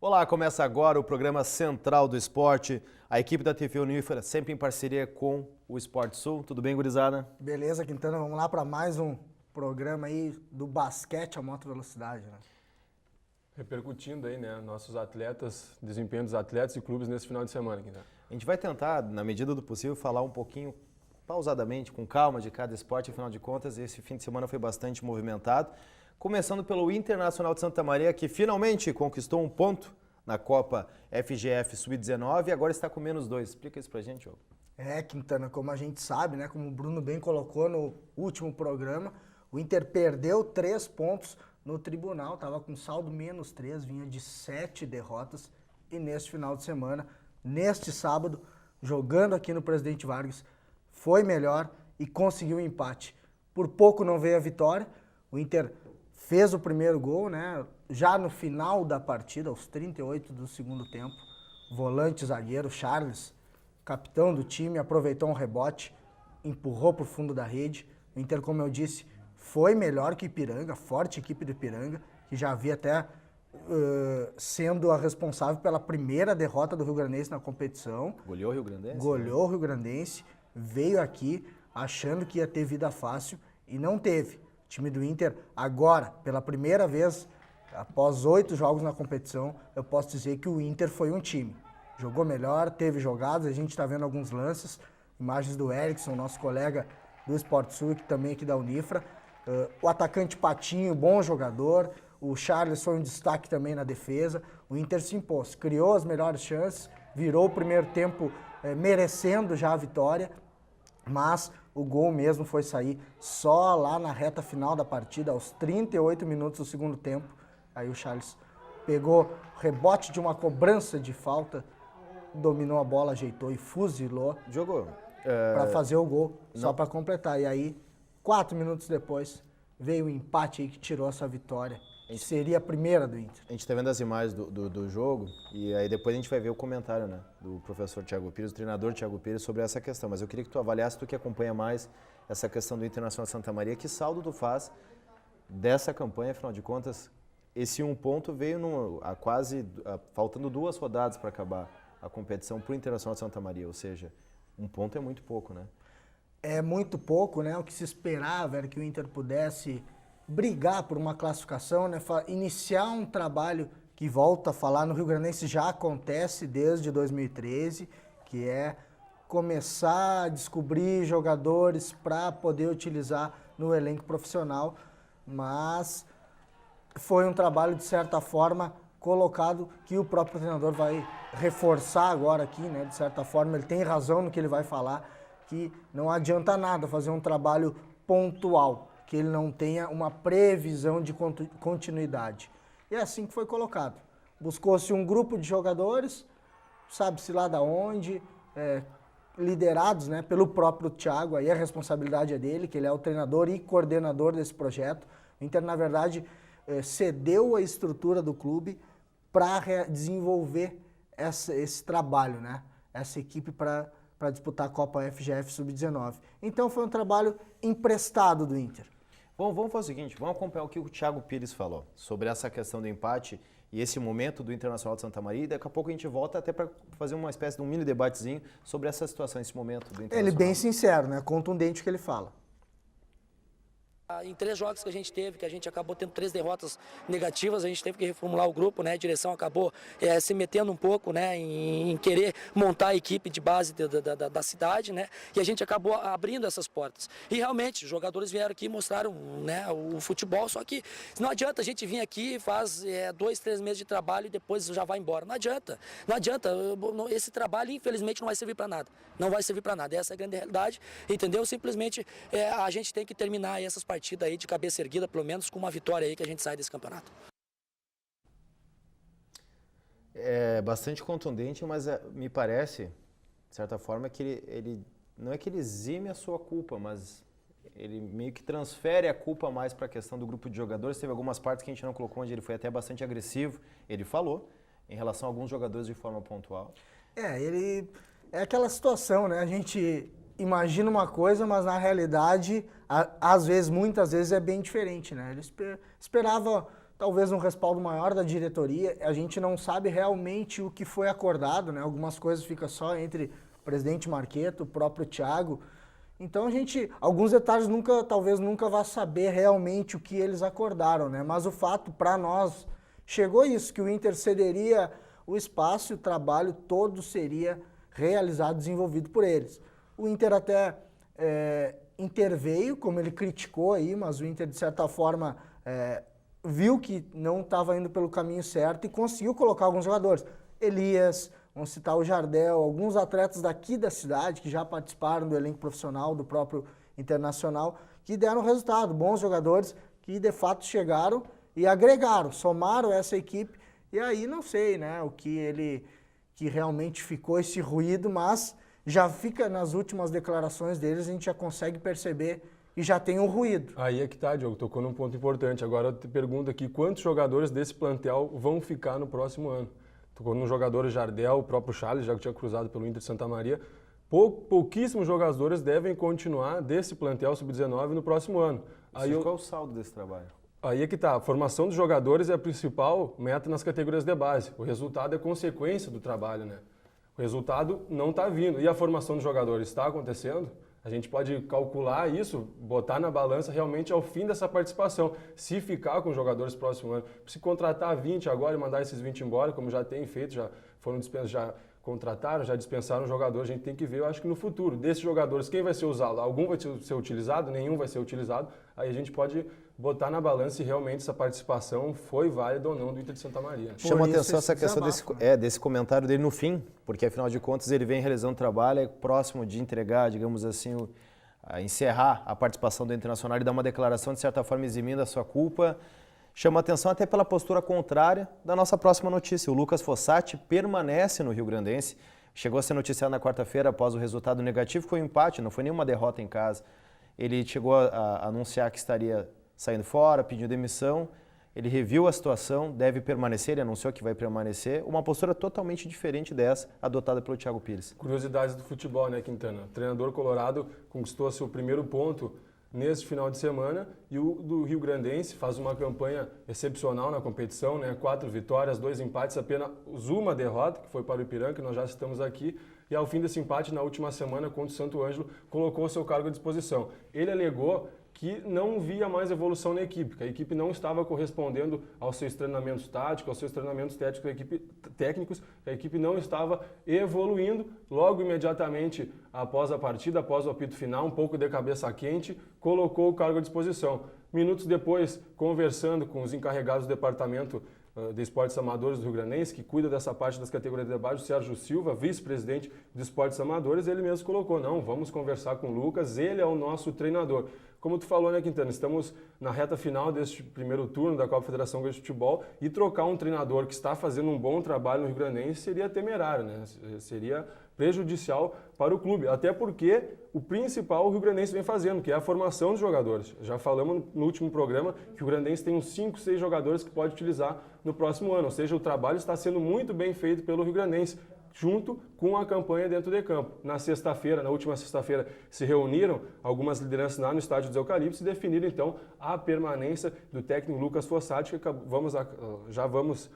Olá, começa agora o programa Central do Esporte. A equipe da TV Unifra sempre em parceria com o Esporte Sul. Tudo bem, gurizada? Beleza, Quintana. Vamos lá para mais um programa aí do basquete a moto velocidade, né? Repercutindo aí, né, nossos atletas, desempenho dos atletas e clubes nesse final de semana, Quintana. A gente vai tentar, na medida do possível, falar um pouquinho pausadamente, com calma, de cada esporte. Afinal de contas, esse fim de semana foi bastante movimentado. Começando pelo Internacional de Santa Maria, que finalmente conquistou um ponto na Copa FGF Sub-19 e agora está com -2. Explica isso pra gente, Diogo. Quintana, como a gente sabe, né, como o Bruno bem colocou no último programa, o Inter perdeu 3 pontos no tribunal, estava com saldo -3, vinha de 7 derrotas e neste final de semana, neste sábado, jogando aqui no Presidente Vargas, foi melhor e conseguiu um empate. Por pouco não veio a vitória, o Inter fez o primeiro gol, né? Já no final da partida, aos 38 do segundo tempo, volante zagueiro Charles, capitão do time, aproveitou um rebote, empurrou para o fundo da rede. O Inter, como eu disse, foi melhor que Ipiranga, forte equipe do Ipiranga, que já havia até sendo a responsável pela primeira derrota do Rio Grandense na competição. Goleou o Rio Grandense? Goleou o Rio Grandense, veio aqui achando que ia ter vida fácil e não teve. O time do Inter, agora, pela primeira vez, após 8 jogos na competição, eu posso dizer que o Inter foi um time. Jogou melhor, teve jogadas, a gente está vendo alguns lances, imagens do Erickson, nosso colega do Esporte Sul, que também aqui da Unifra. O atacante Patinho, bom jogador. O Charles foi um destaque também na defesa. O Inter se impôs, criou as melhores chances, virou o primeiro tempo merecendo já a vitória, mas o gol mesmo foi sair só lá na reta final da partida, aos 38 minutos do segundo tempo. Aí o Charles pegou rebote de uma cobrança de falta, dominou a bola, ajeitou e fuzilou. Jogou. Para fazer o gol, só para completar. E aí, 4 minutos depois, veio o empate aí que tirou essa vitória. Seria a primeira do Inter. A gente está vendo as imagens do jogo e aí depois a gente vai ver o comentário, né, do professor Thiago Pires, do treinador Thiago Pires, sobre essa questão. Mas eu queria que tu avaliasse, tu que acompanha mais essa questão do Internacional de Santa Maria, que saldo tu faz dessa campanha, afinal de contas, esse 1 ponto veio faltando 2 rodadas para acabar a competição para o Internacional de Santa Maria, ou seja, 1 ponto é muito pouco, né? É muito pouco, né? O que se esperava era que o Inter pudesse brigar por uma classificação, né? Iniciar um trabalho que, volta a falar, no Rio Grandense já acontece desde 2013, que é começar a descobrir jogadores para poder utilizar no elenco profissional, mas foi um trabalho, de certa forma, colocado que o próprio treinador vai reforçar agora aqui, né? De certa forma, ele tem razão no que ele vai falar, que não adianta nada fazer um trabalho pontual, que ele não tenha uma previsão de continuidade. E é assim que foi colocado. Buscou-se um grupo de jogadores, sabe-se lá da onde, liderados, né, pelo próprio Thiago, aí a responsabilidade é dele, que ele é o treinador e coordenador desse projeto. O Inter, na verdade, cedeu a estrutura do clube para desenvolver esse trabalho, né, essa equipe para disputar a Copa FGF Sub-19. Então foi um trabalho emprestado do Inter. Bom, vamos fazer o seguinte, vamos acompanhar o que o Thiago Pires falou sobre essa questão do empate e esse momento do Internacional de Santa Maria, e daqui a pouco a gente volta até para fazer uma espécie de um mini debatezinho sobre essa situação, esse momento do Internacional. Ele bem sincero, né? Contundente o que ele fala. Em 3 jogos que a gente teve, que a gente acabou tendo 3 derrotas negativas, a gente teve que reformular o grupo, né? A direção acabou se metendo um pouco, né? Em querer montar a equipe de base da cidade, né? E a gente acabou abrindo essas portas. E realmente, os jogadores vieram aqui e mostraram, né, o futebol, só que não adianta a gente vir aqui, faz 2, 3 meses de trabalho e depois já vai embora. Não adianta, não adianta. Esse trabalho, infelizmente, não vai servir para nada. Não vai servir para nada. Essa é a grande realidade, entendeu? Simplesmente a gente tem que terminar essas partidas aí de cabeça erguida, pelo menos com uma vitória aí que a gente sai desse campeonato. É bastante contundente, mas me parece, de certa forma, que ele não é que ele exime a sua culpa, mas ele meio que transfere a culpa mais para a questão do grupo de jogadores. Teve algumas partes que a gente não colocou, onde ele foi até bastante agressivo, ele falou, em relação a alguns jogadores de forma pontual. Ele é aquela situação, né? A gente imagina uma coisa, mas na realidade, às vezes, muitas vezes é bem diferente, né? Ele esperava talvez um respaldo maior da diretoria. A gente não sabe realmente o que foi acordado, né? Algumas coisas ficam só entre o presidente Marqueto, o próprio Thiago. Então alguns detalhes talvez nunca vá saber realmente o que eles acordaram, né? Mas o fato, para nós, chegou isso, que o Inter cederia o espaço e o trabalho todo seria realizado, desenvolvido por eles. O Inter até interveio, como ele criticou aí, mas o Inter, de certa forma, viu que não estava indo pelo caminho certo e conseguiu colocar alguns jogadores. Elias, vamos citar o Jardel, alguns atletas daqui da cidade que já participaram do elenco profissional, do próprio Internacional, que deram resultado, bons jogadores que de fato chegaram e agregaram, somaram essa equipe. E aí não sei, né, que realmente ficou esse ruído, mas já fica nas últimas declarações deles, a gente já consegue perceber que já tem um ruído. Aí é que tá, Diogo, tocou num ponto importante. Agora eu te pergunto aqui, quantos jogadores desse plantel vão ficar no próximo ano? Tocou no jogador Jardel, o próprio Charles, já que tinha cruzado pelo Inter de Santa Maria. Pouquíssimos jogadores devem continuar desse plantel sub-19 no próximo ano. Aí qual é o saldo desse trabalho? Aí é que tá, a formação dos jogadores é a principal meta nas categorias de base. O resultado é consequência do trabalho, né? O resultado não está vindo. E a formação dos jogadores está acontecendo? A gente pode calcular isso, botar na balança realmente ao fim dessa participação. Se ficar com os jogadores próximo ano, se contratar 20 agora e mandar esses 20 embora, como já tem feito, já foram dispensados, já contrataram, já dispensaram jogadores, a gente tem que ver, eu acho que no futuro, desses jogadores, quem vai ser usado? Algum vai ser utilizado, nenhum vai ser utilizado, aí a gente pode botar na balança se realmente essa participação foi válida ou não do Inter de Santa Maria. Chama atenção essa questão desse comentário dele no fim, porque afinal de contas ele vem realizando trabalho, é próximo de entregar, digamos assim, encerrar a participação do Internacional e dar uma declaração de certa forma eximindo a sua culpa. Chama atenção até pela postura contrária da nossa próxima notícia. O Lucas Fossati permanece no Rio-Grandense. Chegou a ser noticiado na quarta-feira após o resultado negativo, foi um empate, não foi nenhuma derrota em casa. Ele chegou a anunciar que estaria saindo fora, pediu demissão. Ele reviu a situação, deve permanecer, ele anunciou que vai permanecer. Uma postura totalmente diferente dessa adotada pelo Thiago Pires. Curiosidades do futebol, né, Quintana? O treinador colorado conquistou seu primeiro ponto neste final de semana e o do Rio-Grandense faz uma campanha excepcional na competição, né? 4 vitórias, 2 empates, apenas uma derrota, que foi para o Ipiranga, que nós já citamos aqui, e ao fim desse empate, na última semana, contra o Santo Ângelo, colocou o seu cargo à disposição. Ele alegou que não via mais evolução na equipe, que a equipe não estava correspondendo aos seus treinamentos táticos, aos seus treinamentos técnicos, que a equipe não estava evoluindo. Logo, imediatamente, após a partida, após o apito final, um pouco de cabeça quente, colocou o cargo à disposição. Minutos depois, conversando com os encarregados do departamento de esportes amadores do Rio-Grandense, que cuida dessa parte das categorias de base, o Sérgio Silva, vice-presidente de esportes amadores, ele mesmo colocou, não, vamos conversar com o Lucas, ele é o nosso treinador. Como tu falou, né, Quintana, estamos na reta final deste primeiro turno da Copa Federação Gaúcha de Futebol e trocar um treinador que está fazendo um bom trabalho no Rio-Grandense seria temerário, né? Seria prejudicial para o clube, até porque o principal o Rio-Grandense vem fazendo, que é a formação dos jogadores. Já falamos no último programa que o Rio-Grandense tem uns 5, 6 jogadores que pode utilizar no próximo ano, ou seja, o trabalho está sendo muito bem feito pelo Rio-Grandense, junto com a campanha dentro de campo. Na última sexta-feira, se reuniram algumas lideranças lá no estádio dos Eucaliptos e definiram, então, a permanência do técnico Lucas Fossati, que já vamos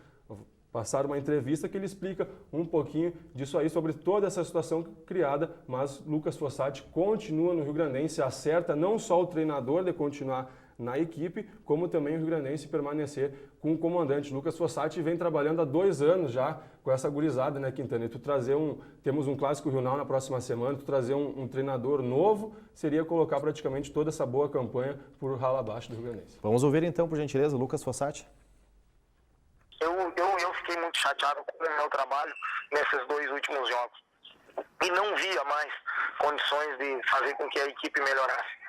passar uma entrevista que ele explica um pouquinho disso aí, sobre toda essa situação criada, mas Lucas Fossati continua no Rio-Grandense, acerta não só o treinador de continuar na equipe, como também o Rio-Grandense permanecer com o comandante. Lucas Fossati vem trabalhando há 2 anos já com essa gurizada, né, Quintana? E tu trazer temos um clássico Rio-Nau na próxima semana, tu trazer um treinador novo, seria colocar praticamente toda essa boa campanha por rala abaixo do Rio-Grandense. Vamos ouvir então, por gentileza, o Lucas Fossati. Eu fiquei muito chateado com o meu trabalho nesses 2 últimos jogos. E não via mais condições de fazer com que a equipe melhorasse.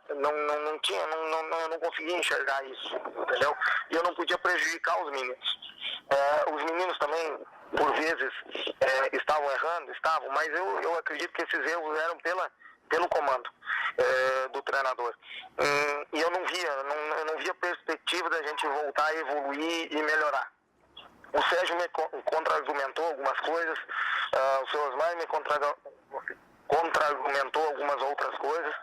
Eu não conseguia enxergar isso, entendeu? E eu não podia prejudicar os meninos. Os meninos também, por vezes, estavam errando, mas eu acredito que esses erros eram pelo comando do treinador. E eu não via perspectiva da gente voltar a evoluir e melhorar. O Sérgio me contra-argumentou algumas coisas, o seu Osmar me contra-argumentou algumas outras coisas,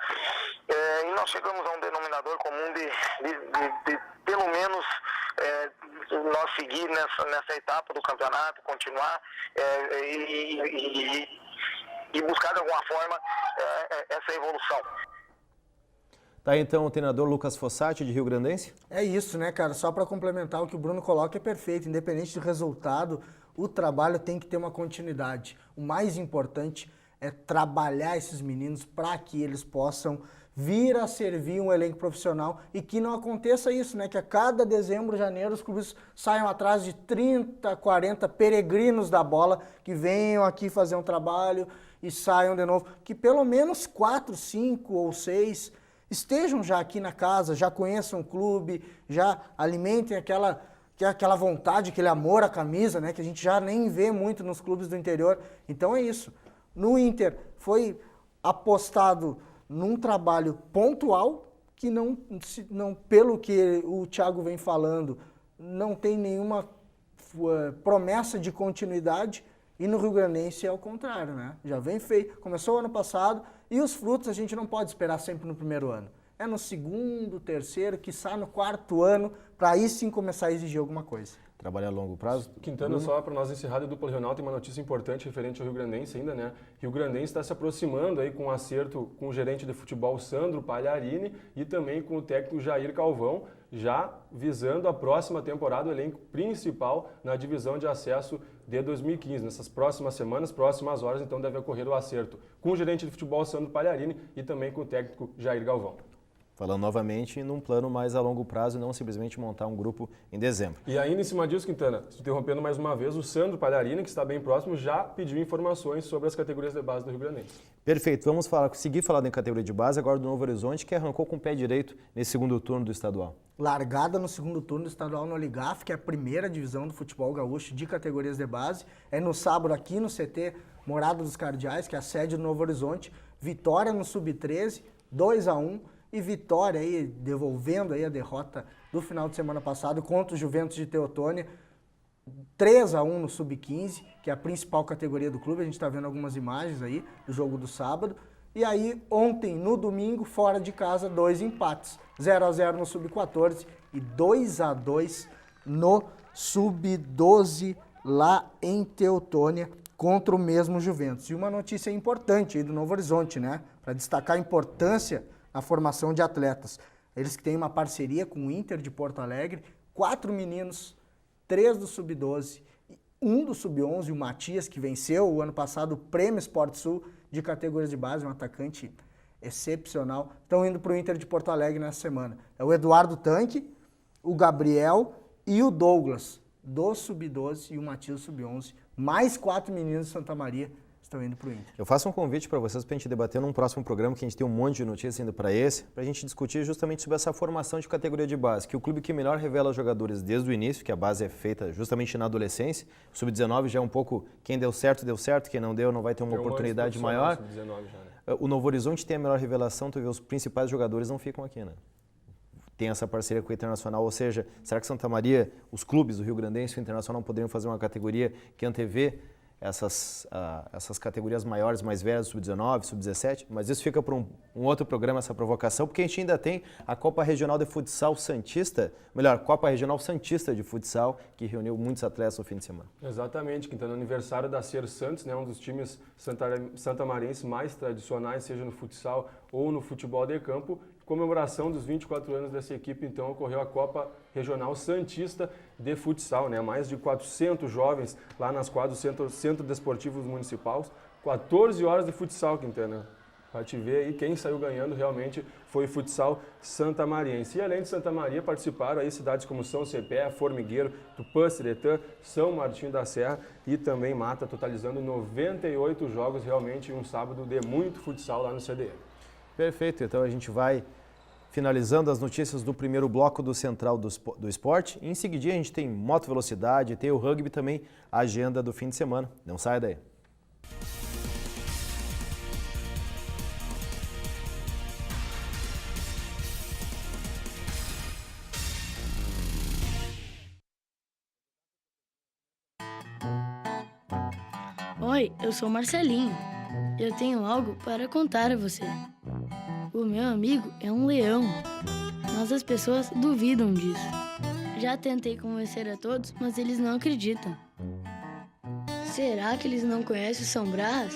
e nós chegamos a um denominador comum de pelo menos nós seguir nessa etapa do campeonato, continuar e buscar de alguma forma essa evolução. Tá, então, o treinador Lucas Fossati, de Rio Grandense? É isso, né, cara? Só para complementar, o que o Bruno coloca é perfeito. Independente do resultado, o trabalho tem que ter uma continuidade. O mais importante é trabalhar esses meninos para que eles possam vir a servir um elenco profissional e que não aconteça isso, né? Que a cada dezembro, janeiro, os clubes saiam atrás de 30, 40 peregrinos da bola que venham aqui fazer um trabalho e saiam de novo. Que pelo menos 4, 5 ou 6 estejam já aqui na casa, já conheçam o clube, já alimentem aquela vontade, aquele amor à camisa, né? Que a gente já nem vê muito nos clubes do interior. Então é isso. No Inter foi apostado num trabalho pontual que não, pelo que o Thiago vem falando, não tem nenhuma promessa de continuidade, e no Rio Grandense é o contrário, né? Já vem feio, começou o ano passado e os frutos a gente não pode esperar sempre no primeiro ano. É no segundo, terceiro, quiçá no quarto ano, para aí sim começar a exigir alguma coisa. Trabalhar a longo prazo? Quintana, só para nós encerrar a dupla regional, tem uma notícia importante referente ao Rio Grandense ainda, né? Rio Grandense está se aproximando aí com um acerto com o gerente de futebol Sandro Palharini e também com o técnico Jair Calvão, já visando a próxima temporada, o elenco principal na divisão de acesso de 2015. Nessas próximas semanas, próximas horas, então deve ocorrer o acerto com o gerente de futebol Sandro Palharini e também com o técnico Jair Galvão. Falando novamente num plano mais a longo prazo e não simplesmente montar um grupo em dezembro. E ainda em cima disso, Quintana, interrompendo mais uma vez, o Sandro Palharini, que está bem próximo, já pediu informações sobre as categorias de base do Rio Grandense. Perfeito, vamos seguir falando em categoria de base agora do Novo Horizonte, que arrancou com o pé direito nesse segundo turno do estadual. Largada no segundo turno do estadual no Oligaf, que é a primeira divisão do futebol gaúcho de categorias de base. É no sábado aqui no CT Morada dos Cardeais, que é a sede do Novo Horizonte. Vitória no Sub-13, 2-1. E vitória aí, devolvendo aí a derrota do final de semana passado contra o Juventus de Teotônia, 3-1 no Sub-15, que é a principal categoria do clube. A gente está vendo algumas imagens aí do jogo do sábado. E aí, ontem, no domingo, fora de casa, 2 empates. 0-0 no Sub-14 e 2-2 no Sub-12, lá em Teotônia, contra o mesmo Juventus. E uma notícia importante aí do Novo Horizonte, né? Para destacar a importância na formação de atletas. Eles que têm uma parceria com o Inter de Porto Alegre, 4 meninos, 3 do Sub-12, 1 do Sub-11, o Matias, que venceu o ano passado o Prêmio Esporte Sul de categorias de base, um atacante excepcional, estão indo para o Inter de Porto Alegre nessa semana. É o Eduardo Tanque, o Gabriel e o Douglas, do Sub-12 e o Matias do Sub-11, mais 4 meninos de Santa Maria estão indo para o Inter. Eu faço um convite para vocês para a gente debater num próximo programa, que a gente tem um monte de notícias indo para esse, para a gente discutir justamente sobre essa formação de categoria de base, que o clube que melhor revela os jogadores desde o início, que a base é feita justamente na adolescência, o Sub-19 já é um pouco, quem deu certo, quem não deu, não vai ter uma oportunidade maior. Sub-19 já, né? O Novo Horizonte tem a melhor revelação, tu vê, os principais jogadores não ficam aqui, né? Tem essa parceria com o Internacional, ou seja, será que Santa Maria, os clubes do Rio Grandense e o Internacional poderiam fazer uma categoria que antevê essas categorias maiores, mais velhas, Sub-19, Sub-17, mas isso fica para um outro programa, essa provocação, porque a gente ainda tem a Copa Regional de Futsal Santista, Copa Regional Santista de Futsal, que reuniu muitos atletas no fim de semana. Exatamente, que está no aniversário da Ser Santos, né, um dos times santamarenses mais tradicionais, seja no futsal ou no futebol de campo. Comemoração dos 24 anos dessa equipe, então, ocorreu a Copa Regional Santista de Futsal, né? Mais de 400 jovens lá nas quadras do Centro Desportivo Municipal, 14 horas de futsal, Quintana. Para te ver aí, quem saiu ganhando realmente foi o futsal santamariense. E além de Santa Maria, participaram aí cidades como São Cepé, Formigueiro, Tupã, Seretã, São Martinho da Serra e também Mata, totalizando 98 jogos, realmente um sábado de muito futsal lá no CDE. Perfeito, então a gente vai finalizando as notícias do primeiro bloco do Central do Esporte. E em seguida a gente tem moto velocidade, tem o rugby também, a agenda do fim de semana. Não saia daí. Oi, eu sou Marcelinho. Eu tenho algo para contar a você. O meu amigo é um leão, mas as pessoas duvidam disso. Já tentei convencer a todos, mas eles não acreditam. Será que eles não conhecem o São Brás?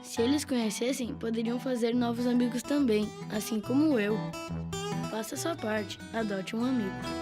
Se eles conhecessem, poderiam fazer novos amigos também, assim como eu. Faça a sua parte, adote um amigo.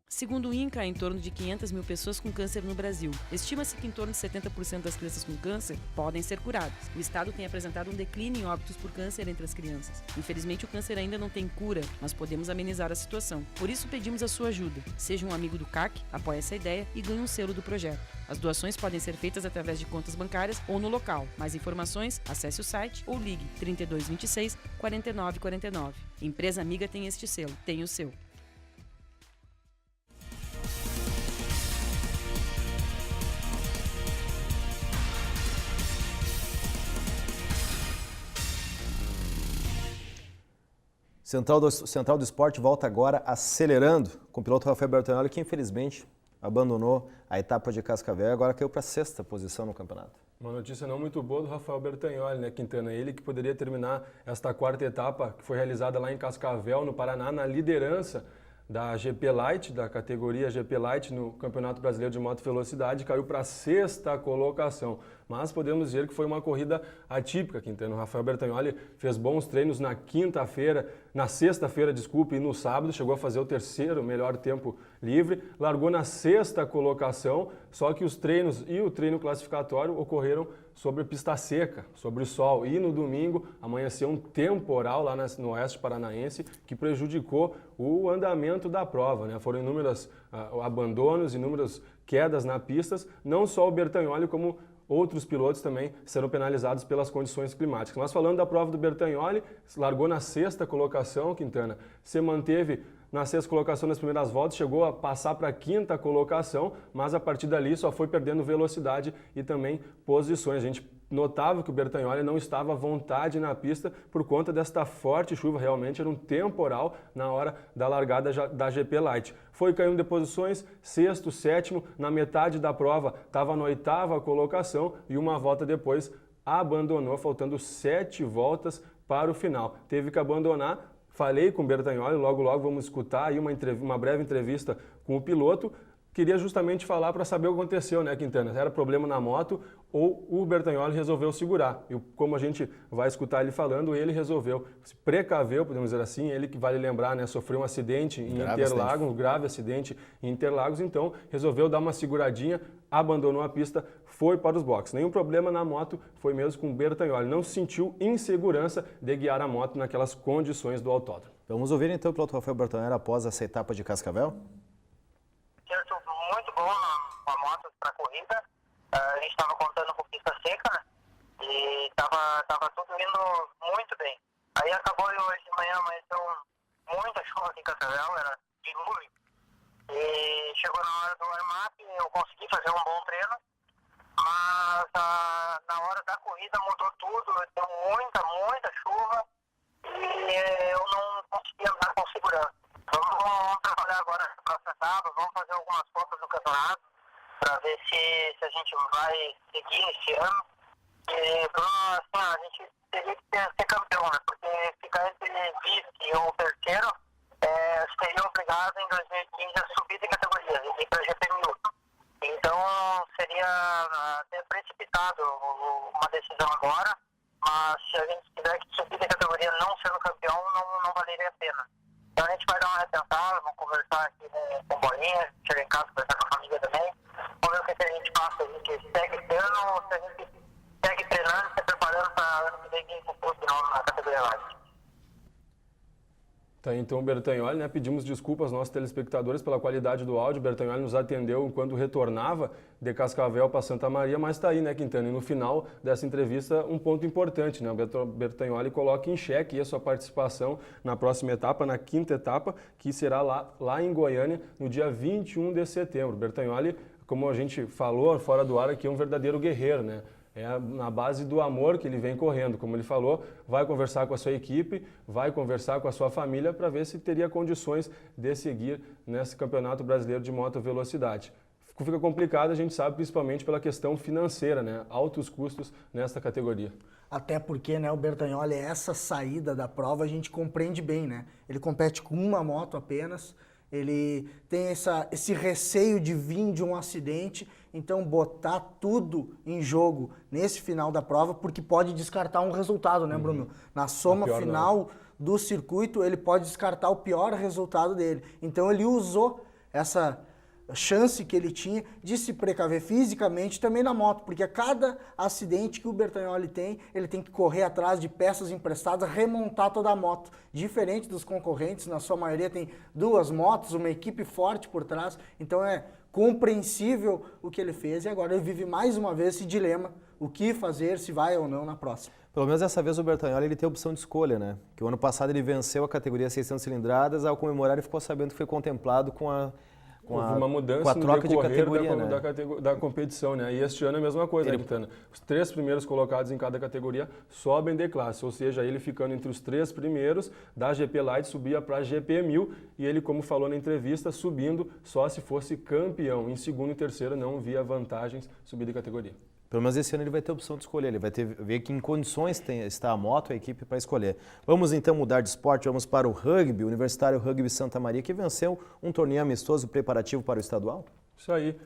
Segundo o INCA, há em torno de 500 mil pessoas com câncer no Brasil. Estima-se que em torno de 70% das crianças com câncer podem ser curadas. O estado tem apresentado um declínio em óbitos por câncer entre as crianças. Infelizmente, o câncer ainda não tem cura, mas podemos amenizar a situação. Por isso, pedimos a sua ajuda. Seja um amigo do CAC, apoie essa ideia e ganhe um selo do projeto. As doações podem ser feitas através de contas bancárias ou no local. Mais informações, acesse o site ou ligue 3226 4949. Empresa Amiga tem este selo, tem o seu. Central do Esporte volta agora acelerando com o piloto Rafael Bertagnoli, que infelizmente abandonou a etapa de Cascavel e agora caiu para a 6ª posição no campeonato. Uma notícia não muito boa do Rafael Bertagnoli, né, Quintana? Ele que poderia terminar esta 4ª etapa, que foi realizada lá em Cascavel, no Paraná, na liderança da GP Light, da categoria GP Light no Campeonato Brasileiro de Moto Velocidade, caiu para a 6ª colocação. Mas podemos dizer que foi uma corrida atípica, Quintana. O Rafael Bertagnoli fez bons treinos na sexta-feira, e no sábado chegou a fazer o 3º melhor tempo livre, largou na 6ª colocação, só que os treinos e o treino classificatório ocorreram sobre pista seca, sobre o sol. E no domingo amanheceu um temporal lá no oeste paranaense que prejudicou o andamento da prova, né? Foram inúmeros abandonos, inúmeras quedas na pista. Não só o Bertagnoli, como outros pilotos também serão penalizados pelas condições climáticas. Mas falando da prova do Bertagnoli, largou na 6ª colocação, Quintana, se manteve na 6ª colocação nas primeiras voltas, chegou a passar para a 5ª colocação, mas a partir dali só foi perdendo velocidade e também posições. A gente notava que o Bertagnoli não estava à vontade na pista por conta desta forte chuva, realmente era um temporal na hora da largada da GP Light. Foi caindo de posições, 6º, 7º, na metade da prova estava na 8ª colocação e uma volta depois abandonou, faltando 7 voltas para o final. Teve que abandonar. Falei com o Bertagnoli, logo vamos escutar aí uma breve entrevista com o piloto. Queria justamente falar para saber o que aconteceu, né, Quintana? Era problema na moto ou o Bertagnoli resolveu segurar? E como a gente vai escutar ele falando, ele resolveu, se precaveu, podemos dizer assim, ele que vale lembrar, né, sofreu um acidente em Interlagos, um grave acidente em Interlagos, então resolveu dar uma seguradinha, abandonou a pista, foi para os boxes. Nenhum problema na moto, foi mesmo com o Bertagnoli. Não se sentiu insegurança de guiar a moto naquelas condições do autódromo. Vamos ouvir então o piloto Rafael Bertagnoli após essa etapa de Cascavel? Muito bom com a moto para a corrida. A gente estava contando com pista seca, né? E tava tudo indo muito bem. Aí acabou hoje de manhã, amanheceu muita chuva aqui em Cascavel, era dilúvio. E chegou na hora do warm-up, eu consegui fazer um bom treino, mas na hora da corrida mudou tudo, deu muita chuva e eu não consegui andar com segurança. Vamos trabalhar agora na próxima etapa, vamos fazer algumas fotos no campeonato para ver se a gente vai seguir esse ano. E assim, a gente teria que ser campeão, né? Porque ficar entre vice ou terceiro seria obrigado em 2015 a subir de categoria, e para GP1000. Então seria até precipitado uma decisão agora, mas se a gente tiver que subir de categoria não sendo campeão, não valeria a pena. Então a gente vai dar uma repensada, vamos conversar aqui com o Bolinha, chegar em casa, conversar com a família também. Vamos ver o que a gente faz, se a gente segue treinando ou se a gente segue treinando e se preparando para ano que vem vir com o posto final na categoria Light. Tá, então o Bertagnoli, né, pedimos desculpas aos nossos telespectadores pela qualidade do áudio. O Bertagnoli nos atendeu enquanto retornava de Cascavel para Santa Maria, mas está aí, né, Quintana? E no final dessa entrevista, um ponto importante, né? O Bertagnoli coloca em xeque a sua participação na próxima etapa, na 5ª etapa, que será lá em Goiânia, no dia 21 de setembro. O Bertagnoli, como a gente falou fora do ar aqui, é um verdadeiro guerreiro, né? É na base do amor que ele vem correndo, como ele falou, vai conversar com a sua equipe, vai conversar com a sua família para ver se teria condições de seguir nesse Campeonato Brasileiro de Moto Velocidade. fica complicado, a gente sabe, principalmente pela questão financeira, né? Altos custos nesta categoria. Até porque, né, o Bertagnoli, essa saída da prova a gente compreende bem, né? Ele compete com uma moto apenas, ele tem esse receio de vir de um acidente, então botar tudo em jogo nesse final da prova, porque pode descartar um resultado, né, Bruno? Na soma final do circuito, ele pode descartar o pior resultado dele. Então ele usou essa chance que ele tinha de se precaver fisicamente também na moto, porque a cada acidente que o Bertagnoli tem, ele tem que correr atrás de peças emprestadas, remontar toda a moto. Diferente dos concorrentes, na sua maioria tem 2 motos, uma equipe forte por trás, então é compreensível o que ele fez e agora ele vive mais uma vez esse dilema, o que fazer, se vai ou não na próxima. Pelo menos dessa vez o Bertagnoli ele tem a opção de escolha, né? Que o ano passado ele venceu a categoria 600 cilindradas, ao comemorar ele ficou sabendo que foi contemplado com Houve uma mudança com a troca no de categoria, né? da competição, né? E este ano é a mesma coisa, né, Quintana? Os 3 primeiros colocados em cada categoria sobem de classe, ou seja, ele ficando entre os 3 primeiros da GP Light subia para a GP 1000 e ele, como falou na entrevista, subindo só se fosse campeão. Em segundo e terceiro não via vantagens subir de categoria. Pelo menos esse ano ele vai ter a opção de escolher, ele vai ver que em condições está a moto, a equipe para escolher. Vamos então mudar de esporte, vamos para o rugby, o Universitário Rugby Santa Maria, que venceu um torneio amistoso preparativo para o estadual. Isso aí,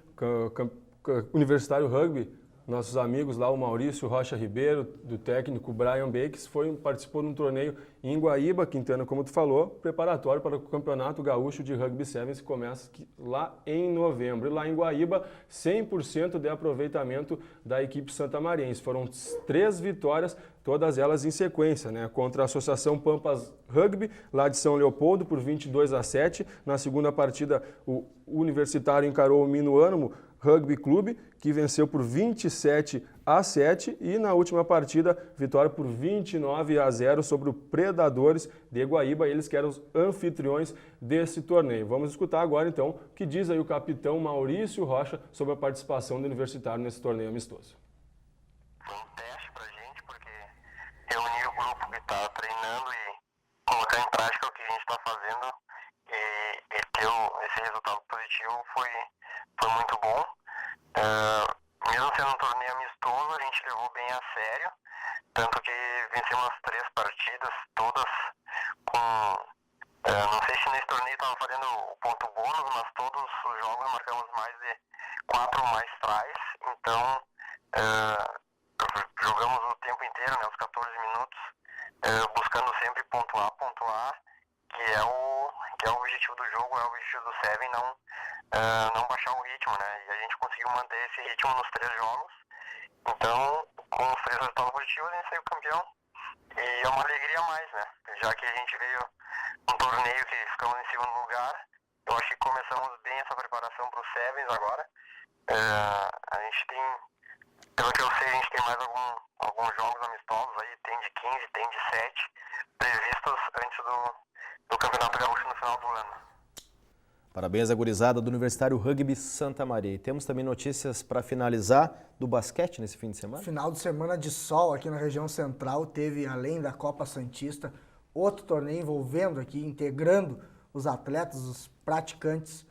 Universitário Rugby, nossos amigos lá, o Maurício Rocha Ribeiro, do técnico Brian Bakes, participou de um torneio em Guaíba, Quintana, como tu falou, preparatório para o Campeonato Gaúcho de Rugby Sevens, que começa lá em novembro. E lá em Guaíba, 100% de aproveitamento da equipe santamariense. Foram 3 vitórias, todas elas em sequência, né? Contra a Associação Pampas Rugby, lá de São Leopoldo, por 22-7. Na segunda partida, o Universitário encarou o Minuano Rugby Clube, que venceu por 27-7 e na última partida, vitória por 29-0 sobre o Predadores de Guaíba, eles que eram os anfitriões desse torneio. Vamos escutar agora então o que diz aí o capitão Maurício Rocha sobre a participação do Universitário nesse torneio amistoso. Foi um teste pra gente, porque reunir o grupo que está treinando e colocar em prática o que a gente está fazendo e ter esse resultado positivo foi muito bom. Mesmo sendo um torneio amistoso, a gente levou bem a sério, tanto que vencemos as 3 partidas, todas com... não sei se nesse torneio estava fazendo o ponto bônus, mas todos os jogos marcamos mais de 4 ou mais tries, então jogamos o tempo inteiro, né, os 14 minutos, buscando sempre pontuar, que é o objetivo do jogo, é o objetivo do Seven, não baixar o ritmo, né? E a gente conseguiu manter esse ritmo nos 3 jogos. Então, com os 3 resultados positivos, a gente saiu campeão. E é uma alegria a mais, né? Já que a gente veio num torneio que ficamos em segundo lugar, eu acho que começamos bem essa preparação para os Sevens agora. A gente tem, pelo que eu sei, a gente tem mais alguns jogos amistosos aí, tem de 15, tem de 7, previstos antes do Campeonato Gaúcho no final do ano. Parabéns à gurizada do Universitário Rugby Santa Maria. E temos também notícias para finalizar do basquete nesse fim de semana? Final de semana de sol aqui na região central, teve, além da Copa Santista, outro torneio envolvendo aqui, integrando os atletas, os praticantes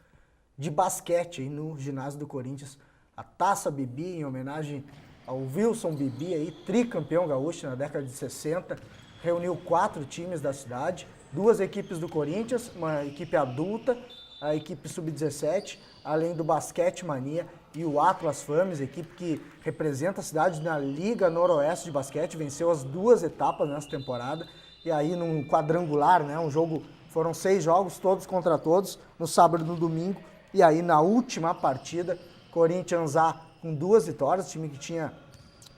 de basquete aí no ginásio do Corinthians. A Taça Bibi, em homenagem ao Wilson Bibi, aí, tricampeão gaúcho na década de 60, reuniu 4 times da cidade, 2 equipes do Corinthians, uma equipe adulta, a equipe sub-17, além do Basquete Mania e o Atlas Fames, equipe que representa a cidade na Liga Noroeste de Basquete, venceu as 2 etapas nessa temporada, e aí num quadrangular, né, foram 6 jogos, todos contra todos, no sábado e no domingo, e aí na última partida, Corinthians A com 2 vitórias, time que tinha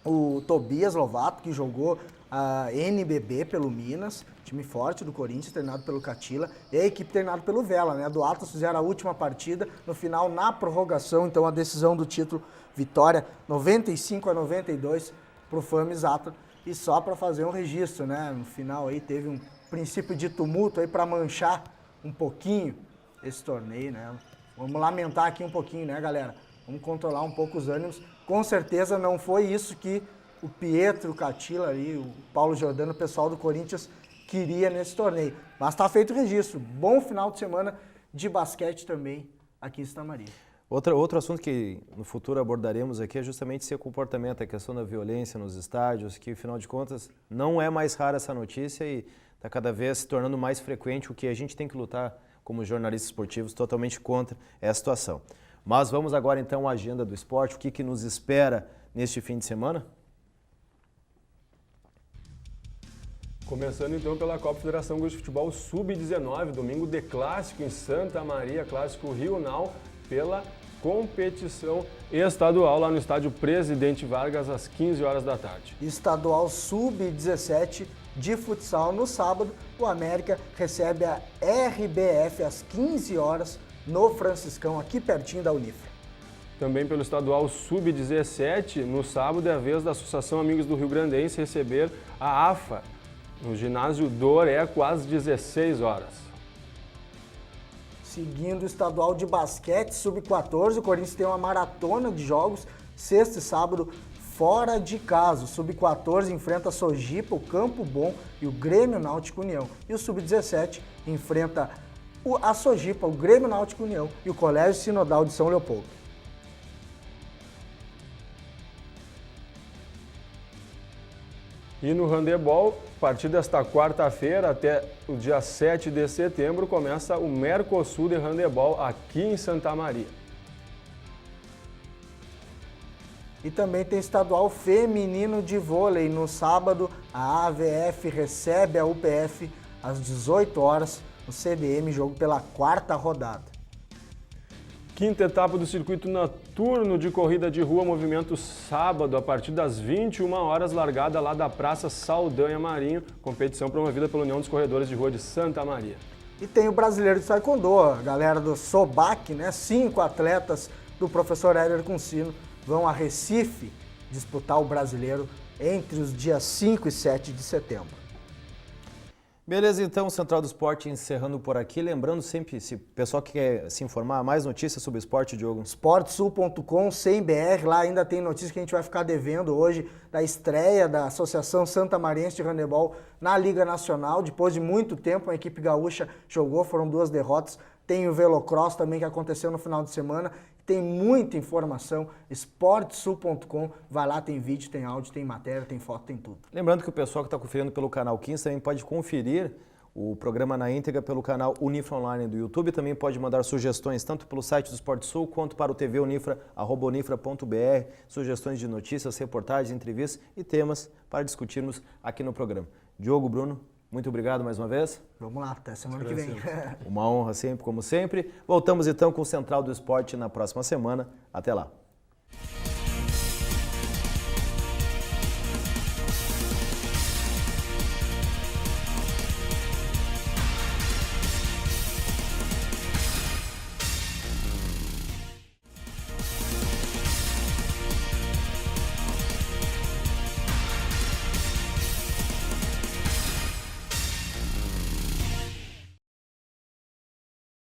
o Tobias Lovato, que jogou a NBB pelo Minas, time forte do Corinthians, treinado pelo Catila, e a equipe treinada pelo Vela, né? Do Atlas fizeram a última partida, no final, na prorrogação, então a decisão do título, vitória 95-92 pro Fames Atlas, e só para fazer um registro, né? No final aí teve um princípio de tumulto aí para manchar um pouquinho esse torneio, né? Vamos lamentar aqui um pouquinho, né, galera? Vamos controlar um pouco os ânimos. Com certeza não foi isso que o Pietro, o Catila ali, o Paulo Jordano, o pessoal do Corinthians queria nesse torneio. Mas está feito o registro. Bom final de semana de basquete também aqui em Santa Maria. Outro assunto que no futuro abordaremos aqui é justamente esse comportamento, a questão da violência nos estádios, que afinal de contas não é mais rara essa notícia e está cada vez se tornando mais frequente, o que a gente tem que lutar como jornalistas esportivos totalmente contra essa situação. Mas vamos agora então à agenda do esporte, o que nos espera neste fim de semana? Começando então pela Copa Federação Gaúcha de Futebol Sub-19, domingo de clássico em Santa Maria, clássico Rio Now, pela competição estadual lá no estádio Presidente Vargas às 15 horas da tarde. Estadual Sub-17 de futsal no sábado, o América recebe a RBF às 15 horas no Franciscão, aqui pertinho da Unifra. Também pelo estadual Sub-17, no sábado é a vez da Associação Amigos do Rio Grandense receber a AFA no ginásio Doreco às 16 horas. Seguindo o estadual de basquete Sub-14, o Corinthians tem uma maratona de jogos, sexta e sábado, fora de casa. O Sub-14 enfrenta a Sojipa, o Campo Bom e o Grêmio Náutico União. E o Sub-17 enfrenta a Sojipa, o Grêmio Náutico União e o Colégio Sinodal de São Leopoldo. E no handebol, a partir desta quarta-feira até o dia 7 de setembro, começa o Mercosul de Handebol aqui em Santa Maria. E também tem estadual feminino de vôlei. No sábado, a AVF recebe a UPF às 18 horas no CDM, jogo pela quarta rodada. Quinta etapa do circuito noturno de corrida de rua, movimento sábado, a partir das 21 horas, largada lá da Praça Saldanha Marinho, competição promovida pela União dos Corredores de Rua de Santa Maria. E tem o brasileiro de taekwondo, a galera do Sobac, né? 5 atletas do professor Éder Consino vão a Recife disputar o brasileiro entre os dias 5 e 7 de setembro. Beleza, então, Central do Esporte encerrando por aqui. Lembrando sempre, se o pessoal que quer se informar, mais notícias sobre esporte, Diogo. Esportesul.com, sem BR, lá ainda tem notícias que a gente vai ficar devendo hoje da estreia da Associação Santa Mariense de Handebol na Liga Nacional. Depois de muito tempo, a equipe gaúcha jogou, foram 2 derrotas. Tem o Velocross também que aconteceu no final de semana. Tem muita informação, esportesul.com, vai lá, tem vídeo, tem áudio, tem matéria, tem foto, tem tudo. Lembrando que o pessoal que está conferindo pelo canal 15 também pode conferir o programa na íntegra pelo canal Unifra Online do YouTube. Também pode mandar sugestões tanto pelo site do Esporte Sul quanto para o TV Unifra, @unifra.br, sugestões de notícias, reportagens, entrevistas e temas para discutirmos aqui no programa. Diogo, Bruno, muito obrigado mais uma vez. Vamos lá, até semana que vem. Uma honra sempre, como sempre. Voltamos então com o Central do Esporte na próxima semana. Até lá.